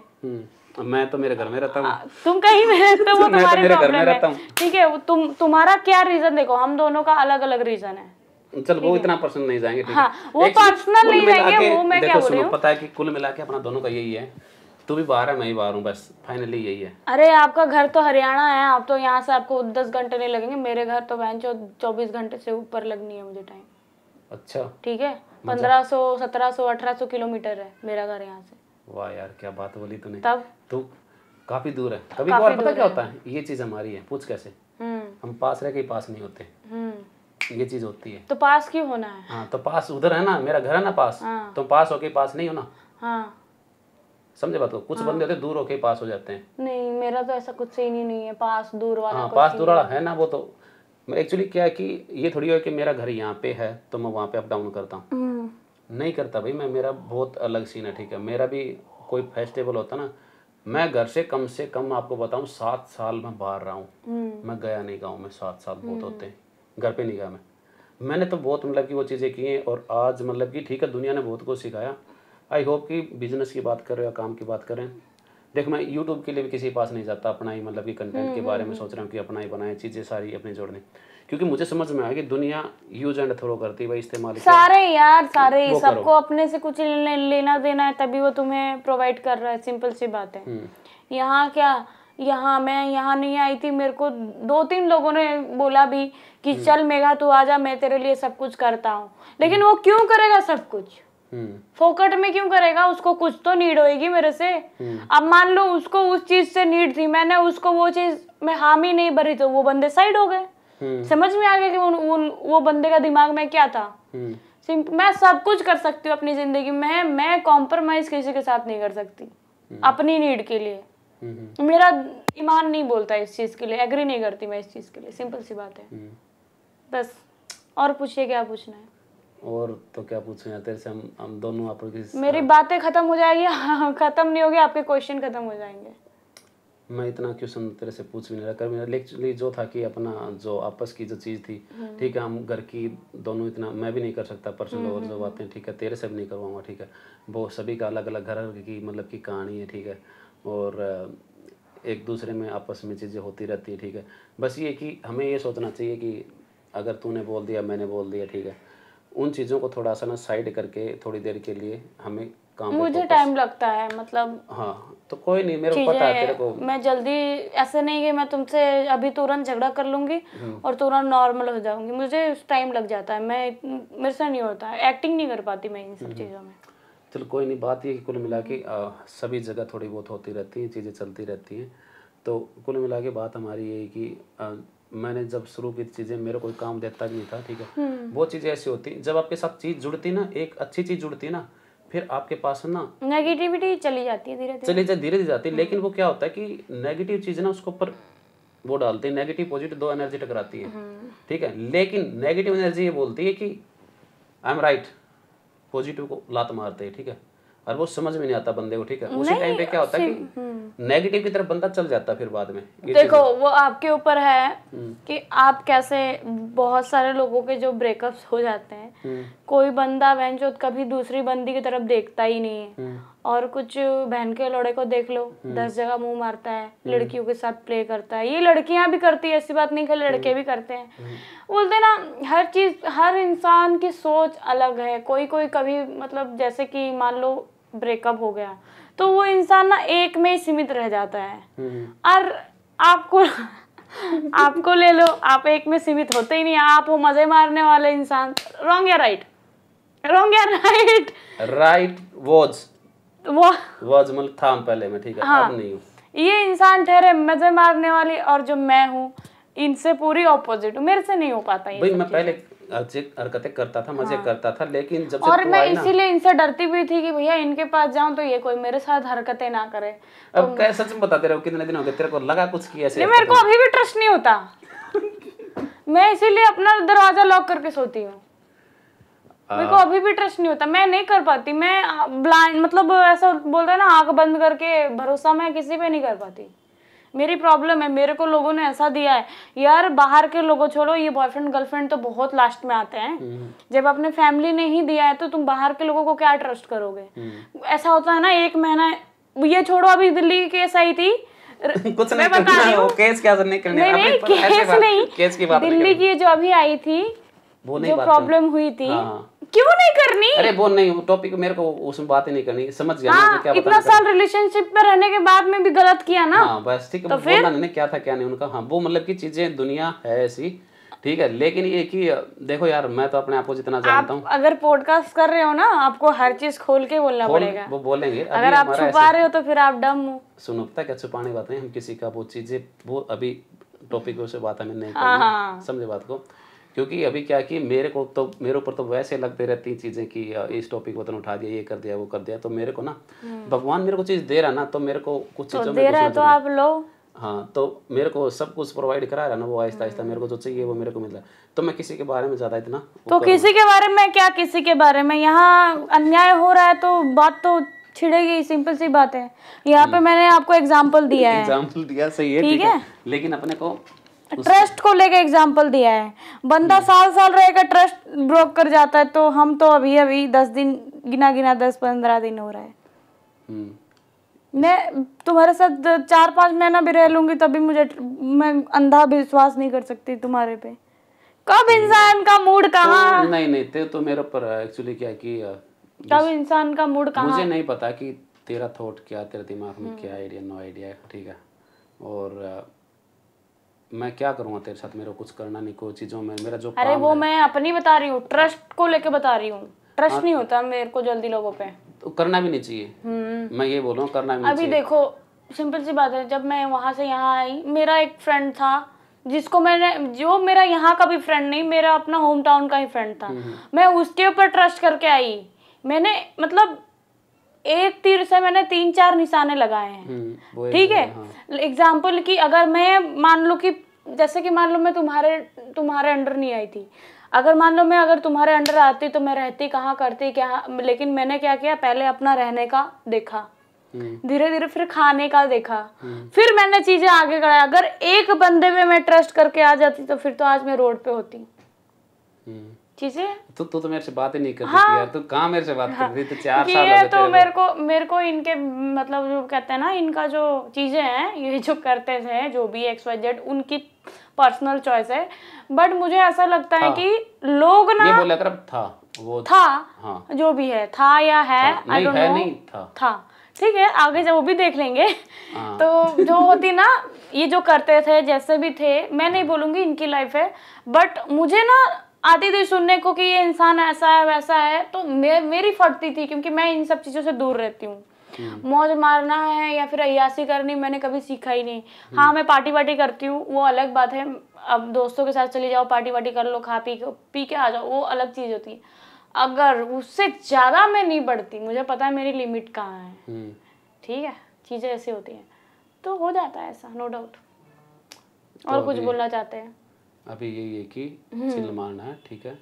मैं तो मेरे घर में रहता हूँ। तुम कहीं में रहते हो, वो मैं तो तुम्हारी मेरे घर में प्रॉब्लम रहता है, हूँ। ठीक है। तुम्हारा क्या रीजन, देखो हम दोनों का अलग अलग रीजन है। चल वो इतना पर्सनल नहीं जाएंगे, ठीक है। हाँ, वो पर्सनल नहीं जाएंगे, वो मैं क्या देखो बोल रही सुनो, हूँ। पता है कि कुल मिला के अपना दोनों का यही है, तू भी बाहर है मैं ही बाहर हूँ, बस फाइनली यही है। अरे आपका घर तो हरियाणा है, आप तो यहाँ से आपको 10 घंटे नहीं लगेंगे, मेरे घर तो बहन 24 घंटे से ऊपर लगनी है मुझे टाइम। अच्छा, ठीक है, 1500 1700 1800 किलोमीटर है मेरा घर यहाँ से। वाह यार क्या बात बोली तूने। तब तू काफी दूर है। कभी कभार पता क्या होता है, ये चीज हमारी है, पूछ कैसे, हम पास रह के पास नहीं होते, ये चीज होती है। तो पास क्यों होना है? हाँ तो पास उधर है ना, मेरा घर है ना पास, तुम पास होके पास नहीं हो ना। हाँ, समझे बात को, कुछ बंदे होते दूर होके पास हो जाते हैं। नहीं मेरा तो ऐसा कुछ सही नहीं है, पास दूर वाला। हाँ पास दूर वाला है ना, वो तो एक्चुअली क्या है कि ये थोड़ी है कि मेरा घर यहाँ पे है तो मैं वहाँ पे अप डाउन करता हूँ, नहीं करता भाई मैं, मेरा बहुत अलग सीन है, ठीक है। मेरा भी कोई फेस्टिवल होता ना, मैं घर से कम आपको बताऊँ 7 साल मैं बाहर रहा हूँ, मैं गया नहीं गाँव में, 7 साल बहुत होते हैं, घर पे नहीं गया मैंने तो बहुत मतलब कि वो चीज़ें की हैं। और आज मतलब कि ठीक है, दुनिया ने बहुत कुछ सिखाया। आई होप कि बिजनेस की बात करें या काम की बात करें, देख मैं यूट्यूब के लिए भी किसी के पास नहीं जाता, अपना ही मतलब कि कंटेंट के बारे में सोच रहा हूँ कि अपना ही बनाए, चीज़ें सारी अपने जोड़ने, क्योंकि मुझे समझ में आया कि दुनिया यूज एंड थ्रो करती है भाई, इस्तेमाल सारे यार सारे, सबको अपने से कुछ लेना देना है, तभी वो तुम्हें प्रोवाइड कर रहा है, सिंपल सी बात है। यहाँ क्या, यहाँ मैं यहाँ नहीं आई थी, मेरे को 2-3 लोगों ने बोला भी कि चल मेघा तू आजा, मैं तेरे लिए सब कुछ करता हूँ, लेकिन वो क्यों करेगा सब कुछ, फोकट में क्यों करेगा, उसको कुछ तो नीड होएगी मेरे से। अब मान लो उसको उस चीज से नीड थी, मैंने उसको वो चीज में हामी नहीं भरी, तो वो बंदे साइड हो गए। समझ में आ गया कि वो बंदे का दिमाग में क्या था। मैं सब कुछ कर सकती हूँ अपनी जिंदगी में, मैं कॉम्प्रोमाइज किसी के साथ नहीं कर सकती अपनी नीड के लिए। मेरा ईमान नहीं बोलता इस चीज के लिए, एग्री नहीं करती मैं इस चीज के लिए, सिंपल सी बात है बस। और पूछिए क्या पूछना है। और तो क्या पूछूं यार तेरे से, हम दोनों आपस की मेरी बातें खत्म हो जाएगी खत्म नहीं होगी, आपके क्वेश्चन खत्म हो जाएंगे। मैं इतना क्वेश्चन तेरे से पूछ भी नहीं रहा कर, मेरा एक्चुअली जो था कि अपना जो आपस की जो चीज़ थी, ठीक है, हम घर की दोनों इतना मैं भी नहीं कर सकता पर्सनल, और जो बातें ठीक है तेरे से भी नहीं करवाऊंगा, ठीक है। वो सभी का अलग अलग घर की मतलब की कहानी है, ठीक है, और एक दूसरे में आपस में चीज़ें होती रहती है, ठीक है। बस ये कि हमें ये सोचना चाहिए कि अगर तूने बोल दिया मैंने बोल दिया, ठीक है, उन चीज़ों को थोड़ा सा ना साइड करके थोड़ी देर के लिए हमें काम, मुझे टाइम लगता है मतलब। हाँ तो कोई नहीं, मेरे को पता है तेरे को, मैं जल्दी ऐसे नहीं कि मैं तुमसे अभी तुरंत झगड़ा कर लूंगी और तुरंत नॉर्मल हो जाऊंगी, मुझे टाइम लग जाता है, मेरे से नहीं होता है, एक्टिंग नहीं कर पाती मैं इन सब चीज़ों में। चलो कोई नहीं, बात ये कि कुल मिला के सभी जगह थोड़ी बहुत होती रहती हैं, चीज़ें चलती रहती हैं। तो कुल मिला के बात हमारी ये है कि मैंने जब शुरू की चीज़ें, मेरे कोई काम देता भी नहीं था, ठीक है। वो चीज़ें ऐसी होती जब आपके साथ चीज़ जुड़ती ना, एक अच्छी चीज़ जुड़ती ना, फिर आपके पास ना नेगेटिविटी चली जाती है धीरे धीरे जाती है। लेकिन वो क्या होता है कि नेगेटिव चीज़ ना उसके ऊपर वो डालते हैं, नेगेटिव पॉजिटिव दो एनर्जी टकराती है, ठीक है। लेकिन नेगेटिव एनर्जी ये बोलती है कि आई एम राइट, पॉजिटिव को लात मारते हैं, ठीक है, और वो समझ में नहीं आता बंदे को, ठीक है। उसी टाइम पे क्या होता है कि नेगेटिव की तरफ बंदा चल जाता है फिर बाद में। देखो वो आपके ऊपर है कि आप कैसे, बहुत सारे लोगों के जो ब्रेकअप्स हो जाते हैं, कोई बंदा बहन जो कभी दूसरी बंदी की तरफ देखता ही नहीं है, और कुछ बहन के लड़े को देख लो 10 जगह मुंह मारता है, लड़कियों के साथ प्ले करता है, ये लड़कियां भी करती है, ऐसी बात नहीं कि लड़के भी करते हैं। बोलते ना हर चीज, हर इंसान की सोच अलग है, कोई कभी मतलब जैसे कि मान लो ब्रेकअप हो गया तो वो इंसान ना एक में ही सीमित रह जाता है, और आपको ले लो, आप एक में सीमित होते ही नहीं, आप हो मजे मारने वाले इंसान। रॉन्ग या राइट? रॉन्ग या राइट? राइट वॉज मतलब था पहले में, ठीक है। हाँ, अब नहीं हूँ। ये इंसान ठहरे मजे मारने वाली, और जो मैं हूँ इनसे पूरी ऑपोजिट हूँ, मेरे से नहीं हो पाता ये भाई। मैं पहले हरकतें करता था, मजे करता था, लेकिन जब से और मैं इसीलिए इनसे डरती भी थी कि भैया इनके पास जाऊं तो ये कोई मेरे साथ हरकतें ना करे। अब क्या सच में बताते रहो, कितने दिन हो गए तेरे को लगा कुछ की ऐसे? मेरे को अभी भी ट्रस्ट नहीं होता मैं इसीलिए अपना दरवाजा लॉक करके सोती हूँ, मेरे को अभी भी ट्रस्ट नहीं होता, मैं नहीं कर पाती, मैं ब्लाइंड, मतलब ऐसा बोलते हैं ना आंख बंद करके भरोसा मैं किसी पे नहीं कर पाती, मेरी प्रॉब्लम है। मेरे को लोगों ने ऐसा दिया है यार, बाहर के लोगों छोड़ो, ये बॉयफ्रेंड गर्लफ्रेंड तो बहुत लास्ट में आते हैं, जब अपने फैमिली ने ही दिया है तो तुम बाहर के लोगों को क्या ट्रस्ट करोगे। ऐसा होता है ना, 1 महीना ये छोड़ो, अभी दिल्ली की केस आई थी कुछ नहीं करना है, वो केस क्या नहीं करने, नहीं केस नहीं, केस की बात दिल्ली की जो अभी आई थी, वो नहीं, जो प्रॉब्लम हुई थी, क्यों नहीं करनी? अरे वो नहीं, टॉपिक मेरे को उसमें बात ही नहीं करनी, समझ गया मैं क्या इतना साल रिलेशनशिप में रहने के बाद में भी गलत किया ना। हाँ बस ठीक है, तो बोलना नहीं क्या था क्या नहीं उनका। हाँ वो मतलब की चीजें दुनिया है ऐसी, ठीक है, लेकिन ये कि देखो यार, मैं तो अपने आप को जितना जानता हूँ, अगर पॉडकास्ट कर रहे हो ना, आपको हर चीज खोल के बोलना पड़ेगा। वो बोलेंगे, अगर आप छुपा रहे हो तो फिर आप डम हो। सुनो, पता क्या, छुपाने की बात नहीं, हम किसी का वो चीजें, वो अभी टॉपिक से बात हमें नहीं करनी, समझे बात को, क्योंकि अभी क्या कि मेरे ऊपर तो वैसे लगते रहती चीजें कि इस टॉपिक को तो उठा दिया, ये कर दिया, वो कर दिया, तो मेरे को ना भगवान मेरे को चीज दे रहा ना, तो मेरे को कुछ चीजों में दे रहा है तो आप लो। हाँ, तो मेरे को सब कुछ प्रोवाइड करा रहा ना, वो आहिस्ता आहिस्ता मेरे को जो चाहिए वो मेरे को मिल रहा है, तो मैं किसी के बारे में ज्यादा इतना तो किसी के बारे में क्या, किसी के बारे में यहाँ अन्याय हो रहा है तो बात तो छिड़ेगी, सिंपल सी बात है। यहाँ पे मैंने आपको एग्जाम्पल दिया है, एग्जाम्पल दिया, सही है, ठीक है, लेकिन अपने को ट्रस्ट को लेके एग्जाम्पल दिया है। बंदा साल साल रहेगा, ट्रस्ट ब्रोक कर जाता है, तो हम तो अभी अभी 10 दिन गिना 10-15 दिन हो रहा है। मैं तुम्हारे साथ 4-5 महीना भी रह लूंगी तभी मैं अंधा विश्वास नहीं कर सकती तुम्हारे पे। कब इंसान का मूड कहाँ, नहीं तो मेरे ऊपर एक्चुअली क्या कि कब इंसान का मूड कहाँ, मुझे नहीं पता कि तेरा थॉट क्या, तेरे दिमाग में क्या आइडिया, नो आइडिया, ठीक है, और मैं क्या करूँगा तेरे साथ, मेरे को कुछ करना नहीं कोई चीज़ों में, मेरा जो अरे वो मैं अपनी बता रही हूँ, ट्रस्ट को लेके बता रही हूँ। ट्रस्ट नहीं होता मेरे को जल्दी लोगों पे, तो करना भी नहीं चाहिए, मैं ये बोल रहा हूँ, करना भी नहीं चाहिए। अभी देखो सिंपल सी बात है, जब मैं वहां से यहाँ आई, मेरा एक फ्रेंड था जिसको मैंने, जो मेरा यहाँ का भी फ्रेंड नहीं, मेरा अपना होम टाउन का ही फ्रेंड था, मैं उसके ऊपर ट्रस्ट करके आई। मैंने मतलब एक तीर से मैंने 3-4 निशाने लगाए हैं, ठीक है। एग्जाम्पल की अगर मैं मान लो कि, जैसे कि मान लो मैं तुम्हारे अंडर नहीं आई थी, अगर मान लो मैं अगर तुम्हारे अंडर आती तो मैं रहती कहाँ, करती क्या, लेकिन मैंने क्या किया, पहले अपना रहने का देखा, धीरे धीरे फिर खाने का देखा, फिर मैंने चीजें आगे बढ़ाई। अगर एक बंदे पे मैं ट्रस्ट करके आ जाती तो फिर तो आज मैं रोड पे होती। चीजें तो मेरे से बात ही नहीं करती थी यार, तू कहाँ मेरे से बात कर रही थी, 4 साल हो गए तो मेरे को इनके मतलब जो कहते हैं ना, इनका जो चीजें हैं, ये जो करते थे, जो भी XYZ, उनकी पर्सनल चॉइस है, बट मुझे ऐसा लगता है कि लोग ना, ये बोला कर था, वो था, हाँ, जो भी है, था या है, आई डोंट नो, नहीं था, ठीक है, आगे जब वो भी देख लेंगे। तो जो होती ना, ये जो करते थे, जैसे भी थे, मैं नहीं बोलूंगी इनकी लाइफ है, बट मुझे ना आती थी सुनने को कि ये इंसान ऐसा है वैसा है, तो मेरी फटती थी, क्योंकि मैं इन सब चीजों से दूर रहती हूँ। मौज मारना है या फिर अय्यासी करनी मैंने कभी सीखा ही नहीं। हाँ, मैं पार्टी वार्टी करती हूँ, वो अलग बात है, अब दोस्तों के साथ चले जाओ, पार्टी वार्टी कर लो, खा पी के आ जाओ, वो अलग चीज होती है। अगर उससे ज्यादा मैं नहीं बढ़ती, मुझे पता है मेरी लिमिट कहाँ है, ठीक है, चीजें ऐसी होती हैं, तो हो जाता है ऐसा, नो डाउट। और कुछ बोलना चाहते हैं? अभी यही है कि चिल मारना है, ठीक है,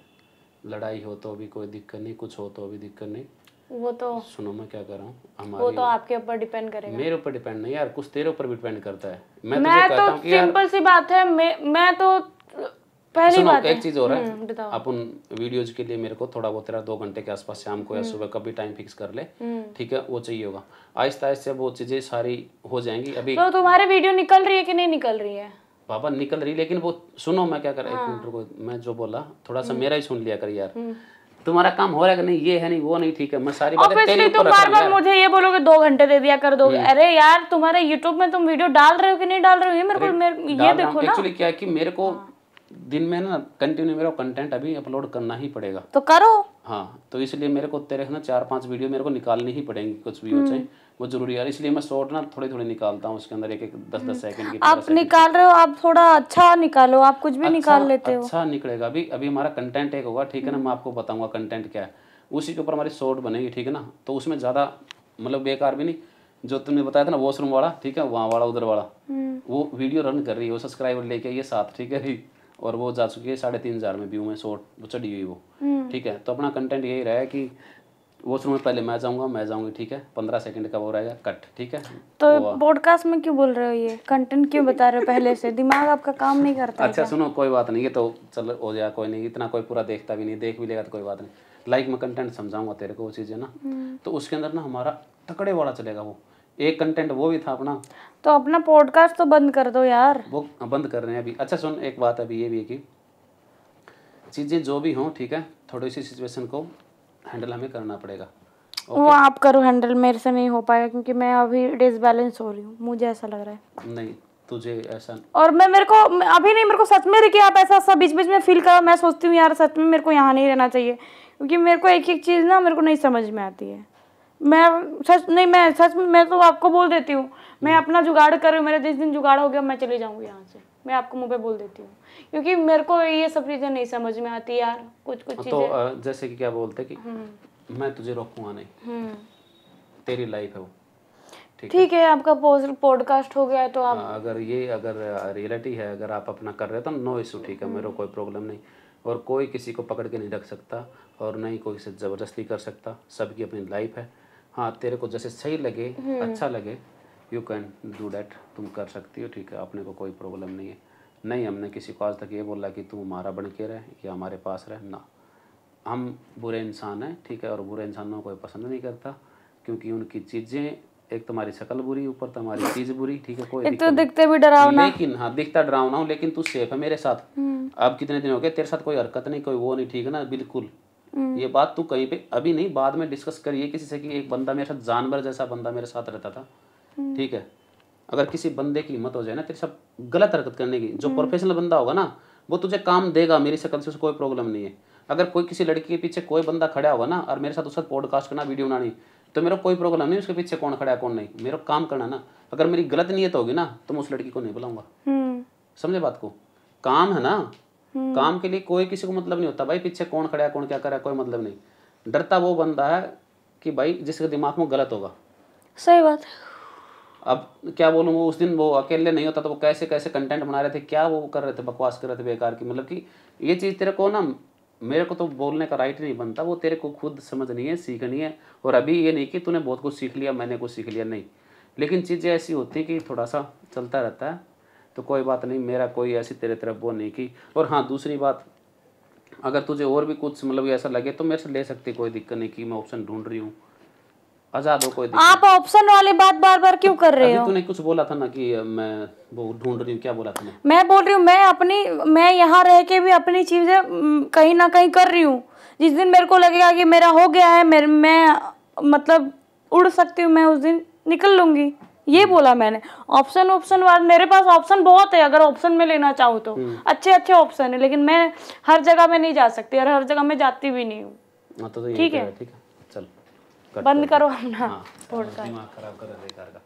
लड़ाई हो तो भी कोई दिक्कत नहीं, कुछ हो तो भी दिक्कत नहीं, वो तो सुनो मैं क्या कर रहा हूँ, वो तो आपके ऊपर डिपेंड करेगा, मेरे ऊपर डिपेंड नहीं यार, कुछ तेरे ऊपर भी डिपेंड करता है। मैं तो सिंपल सी बात है, मैं तो पहली बात है, एक चीज और है, अपन वीडियोज के लिए मेरे को थोड़ा बहुत तेरा 2 घंटे के आसपास शाम को या सुबह कभी टाइम फिक्स कर ले, ठीक है, वो चाहिए होगा, आहिस्ता आहिस्ता वो चीजें सारी हो जाएंगी। अभी तो तुम्हारे वीडियो निकल रही है कि नहीं निकल रही है? बाबा निकल रही, लेकिन वो सुनो मैं क्या कर रहा, 1 मिनट को, मैं जो बोला थोड़ा सा मेरा ही सुन लिया कर यार, तुम्हारा काम हो रहा है कि नहीं, ये है नहीं वो नहीं, ठीक है, मैं सारी बातें तेरे ऊपर रख रहा हूं। मुझे ये बोलोगे 2 घंटे दे दिया कर दोगे, अरे यार तुम्हारे YouTube में तुम वीडियो डाल रहे हो कि नहीं डाल रहे हो, ये मेरे को ये देखो ना। एक्चुअली क्या है कि मेरे को दिन में ना कंटिन्यू मेरा कंटेंट अभी अपलोड करना ही पड़ेगा, तो करो। हाँ, तो इसलिए मेरे को तेरे ना 4-5 वीडियो मेरे को निकालनी ही पड़ेंगी, कुछ भी हो चाहे वो जरूरी है, इसलिए मैं शॉर्ट ना थोड़े थोड़े निकालता हूँ, उसके अंदर 10-10 सेकंड की। आप निकाल रहे हो, आप थोड़ा अच्छा निकालो, आप कुछ भी निकाल लेते हो, अच्छा निकलेगा। अभी हमारा कंटेंट एक होगा, ठीक है ना, मैं आपको बताऊंगा कंटेंट क्या है, उसी के ऊपर हमारी शॉर्ट बनेगी, ठीक है ना, तो उसमें ज़्यादा मतलब बेकार भी नहीं, जो तुमने बताया था ना वॉशरूम वाला, ठीक है, वहाँ वाला उधर वाला, वो वीडियो रन कर रही है, वो सब्सक्राइबर लेके ये 7, ठीक है, और वो जा चुकी है 3,500 में व्यू में, शॉर्ट वो चढ़ी हुई वो, ठीक है। तो अपना कंटेंट यही रहा है कि वॉशरूम में पहले मैं जाऊंगी, ठीक है, 15 सेकंड का वो रहेगा कट, ठीक है। तो पॉडकास्ट में क्यों बोल रहे हो, ये कंटेंट क्यों बता रहे हो पहले से, दिमाग आपका काम नहीं करता? अच्छा सुनो, कोई बात नहीं, ये तो चल हो जाए, कोई नहीं, इतना कोई पूरा देखता भी नहीं, देख भी लेगा तो कोई बात नहीं, लाइक मैं कंटेंट समझाऊंगा तेरे को वो चीज़ें ना, तो उसके अंदर ना हमारा तकड़े वाला चलेगा, वो एक कंटेंट वो भी था अपना। तो अपना पॉडकास्ट तो बंद कर दो यार। वो बंद कर रहे हैं अभी। अच्छा सुन, एक बात अभी ये भी है कि चीज़ें जो भी हों, ठीक है, थोड़ी सी सिचुएशन को हैंडल हमें करना पड़ेगा। वो आप करो हैंडल, मेरे से नहीं हो पाएगा क्योंकि मैं अभी डिसबैलेंस हो रही हूँ, मुझे ऐसा लग रहा है। नहीं तुझे ऐसा, और अभी नहीं, मेरे को सच में देखिए, आप ऐसा सब बीच बीच में फील करो, मैं सोचती हूँ यार सच में मेरे को यहाँ नहीं रहना चाहिए, क्योंकि मेरे को एक एक चीज़ ना मेरे को नहीं समझ में आती है। मैं तो आपको बोल देती हूँ, मैं अपना जुगाड़ कर रही हूँ, मेरा जिस दिन जुगाड़ हो गया मैं चली जाऊँगी यहाँ से, मैं आपको मुँह पे बोल देती हूँ, क्योंकि मेरे को ये सब चीज़ें नहीं समझ में आती यार, कुछ चीज़ें। तो जैसे कि क्या बोलते कि मैं तुझे रोकूंगा नहीं, तेरी लाइफ है वो, ठीक है, आपका पॉडकास्ट हो गया है तो आप अगर रियलिटी है, अगर आप अपना कर रहे हो तो नो इशू, ठीक है, मेरे को कोई प्रॉब्लम नहीं। और कोई किसी को पकड़ के नहीं रख सकता और नहीं कोई से ज़बरदस्ती कर सकता, सबकी अपनी लाइफ है। हाँ तेरे को जैसे सही लगे, अच्छा लगे, यू कैन डू डैट, तुम कर सकती हो, ठीक है, अपने को कोई प्रॉब्लम नहीं है। नहीं हमने किसी को आज तक ये बोला कि तू हमारा बन के रहे या हमारे पास रहे ना। हम बुरे इंसान हैं, ठीक है, और बुरे इंसानों को कोई पसंद नहीं करता, क्योंकि उनकी चीज़ें, एक तुम्हारी शक्ल बुरी, ऊपर तुम्हारी चीज़ बुरी, ठीक है, कोई एक तो दिखते भी डरावना, लेकिन हाँ दिखता डरावना हूँ, लेकिन तू सेफ है मेरे साथ। अब कितने दिन हो गए तेरे साथ कोई हरकत नहीं, कोई वो नहीं, ठीक है ना, बिल्कुल। ये बात तू कहीं पे अभी नहीं, बाद में डिस्कस करिए किसी से कि एक बंदा मेरे साथ, जानवर जैसा बंदा मेरे साथ रहता था, ठीक है। अगर किसी बंदे की हिम्मत हो जाए ना तेरे साथ गलत हरकत करने की, जो प्रोफेशनल बंदा होगा ना वो तुझे काम देगा, मेरी शक्ल से कोई प्रॉब्लम नहीं है। अगर कोई किसी लड़की के पीछे कोई बंदा खड़ा होगा ना और मेरे साथ उसका पॉडकास्ट करना, वीडियो बनानी, तो मेरा कोई प्रॉब्लम नहीं उसके पीछे कौन खड़ा है कौन नहीं, मेरा काम करना ना। अगर मेरी गलत नीयत होगी ना तो मैं उस लड़की को नहीं बुलाऊंगा, समझे बात को। काम है ना, काम के लिए कोई किसी को मतलब नहीं होता भाई, पीछे कौन खड़ा है कौन क्या कर रहा है, कोई मतलब नहीं। डरता वो बंदा है कि भाई जिसके दिमाग में गलत होगा। सही बात है। अब क्या बोलूँ, वो उस दिन वो अकेले नहीं होता तो वो कैसे कैसे कंटेंट बना रहे थे, क्या वो कर रहे थे, बकवास कर रहे थे बेकार की। मतलब कि ये चीज़ तेरे को ना, मेरे को तो बोलने का राइट नहीं बनता, वो तेरे को खुद समझनी है, सीखनी है। और अभी ये नहीं कि तूने बहुत कुछ सीख लिया, मैंने कुछ सीख लिया, नहीं। लेकिन चीज़ें ऐसी होती कि थोड़ा सा चलता रहता है, तो कोई बात नहीं, मेरा कोई ऐसी तेरे तरफ वो नहीं की। और हाँ दूसरी बात, अगर तुझे और भी कुछ मतलब ऐसा लगे तो मेरे से ले सकती, कोई दिक्कत नहीं कि मैं ऑप्शन ढूंढ रही हूँ, आजाद हो, कोई दिक्कत। आप ऑप्शन वाली बात बार बार क्यों कर रहे हो? तूने कुछ बोला था ना कि मैं वो ढूंढ रही हूँ, क्या बोला था? मैं बोल रही हूँ मैं यहाँ रह के भी अपनी चीजें कहीं ना कहीं कर रही हूँ। जिस दिन मेरे को लगेगा कि मेरा हो गया है, मैं मतलब उड़ सकती हूँ, मैं उस दिन निकल लूंगी, ये बोला मैंने। ऑप्शन वाला मेरे पास ऑप्शन बहुत है, अगर ऑप्शन में लेना चाहूँ तो अच्छे अच्छे ऑप्शन है, लेकिन मैं हर जगह में नहीं जा सकती और हर जगह में जाती भी नहीं हूँ। ठीक है, चल बंद करो अपना दिमाग खराब कर बेकार का।